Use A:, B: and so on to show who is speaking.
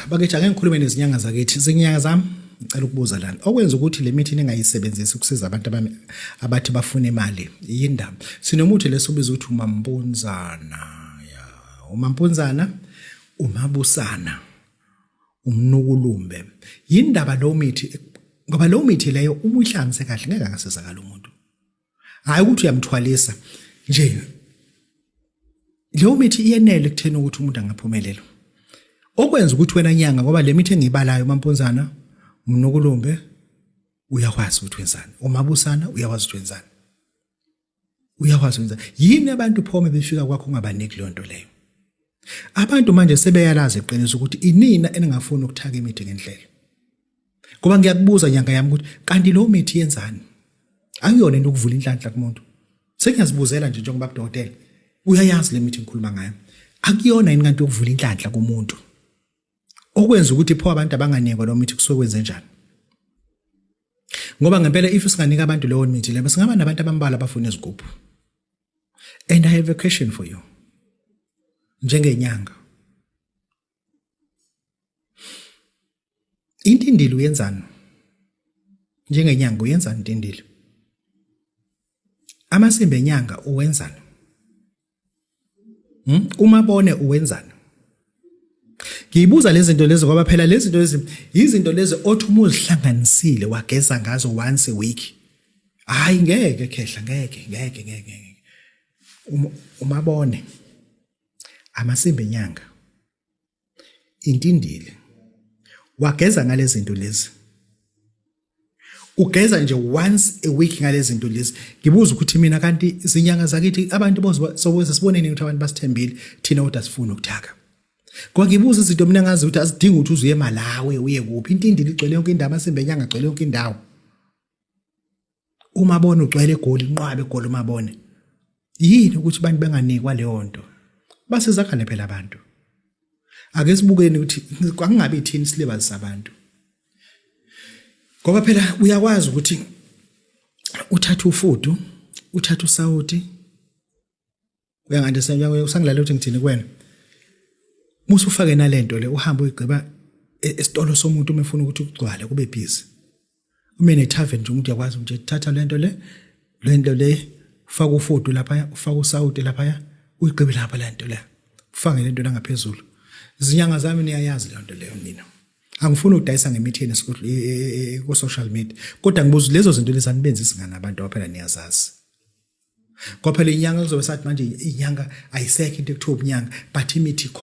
A: Bakithi ake ngikhulume nezinyanga zakithi. Izinyanga zami ngicela ukubuza lana. Okwenza ukuthi le mithi ningayisebenzisi ukusiza abantu abathi bafuna imali. Yindaba. Sinomuthi lesobiza ukuthi umampunzana. Umampunzana, umabusana, umnukulumbe. Yindaba lo mithi ngoba lo mithi leyo uma uyihlanganise kahle ngeke ngasizakala umuntu. Hayi ukuthi uyamthwalisa nje. Leyo mithi iyenele kuthena ukuthi umuntu angaphumelela. Okwenza ukuthi wena nyanga ngoba le mithi engibalayo umampunzana, umnukulumbe uyakwazi ukuthi wenzani. Umabusana uyakwazi ukuthi wenzani. Uyakwazi wenzani. Yini abantu phome befika kwakho ungabaniki le nto leyo. Abantu manje sebeyalazi iqiniso ukuthi inina eningafuni ukuthaka imithi ngendlela. Ngoba ngiyakubuza nyanga yami ukuthi kanti lo mithi yenzani? Akuyona into ukuvula inhlanhla kumuntu. Sengiyazibuzela nje njengoba udokotela. Uyayazi le mithi ngikhuluma ngayo. Akuyona yini kanti ukuvula inhlanhla kumuntu. Okwenza ukuthi pho abantu abanganikwa lo mithi kusuke kwenze njani. Ngoba ngempela if singanika abantu leyo mithi le singaba nabantu abambala abafuna izigubhu. And I have a question for you. Njengenyanga. Intindili uyenzani? Njengenyanga uyenzani intindili? Amasimbe enyanga uwenzani? Umabone uwenzani? Ngiyibuza lezi zinto lezi ngoba phela lezi zinto lezi izinto lezi othi uma uzihlanganisile wageza ngazo once a week. Hayi ngeke khehla ngeke. Umabone. Amasimbe enyanga. Intindile. Wageza ngalezi zinto lezi. Ugeza nje once a week ngalezi zinto lezi. Ngibuza ukuthi mina kanti izinyanga zakithi abantu bozokwenza siboneni ukuthi abantu basithembile thina kodwa sifuna ukuthaka. Ngoba ngibuza izinto mina ngazi ukuthi asidingi ukuthi uzuye eMalawi uye kuphi. Intindile igcwele yonke indawo, amasimbe enyanga agcwele yonke indawo. Umabone ugcwele eGoli, inqwabe eGoli umabone. Yini ukuthi abantu benganikwa leyo nto? Basizakane phela abantu. Ake sibukeni ukuthi akungabe ithini silibazisa abantu. Ngoba phela uyakwazi ukuthi uthathe ufudu, uthathe usawuti. Uyangandisa usangilalela ukuthi ngithini kuwena. Musu ufake nalento le uhamba uyigqiba esitolo somuntu uma efuna ukuthi ugcwale kube busy. Uma ne tavern nje umuntu yakwazi ukuthi thatha lento le ufaka ufudu lapha, ufaka usawuti lapha, uyigqibe lapha lento le. Ufake lento la ngaphezulu. Izinyanga zami niyayazi le nto leyo mina. Angifuni ukudayisa ngemithi ku social media. Kodwa ngibuza lezo zinto lezi anibenzisi ngana abantu abaphela niyazazi. Ngoba phela inyanga kuzobe sathi manje inyanga ayisekho into ekuthiwa ubunyanga but imithi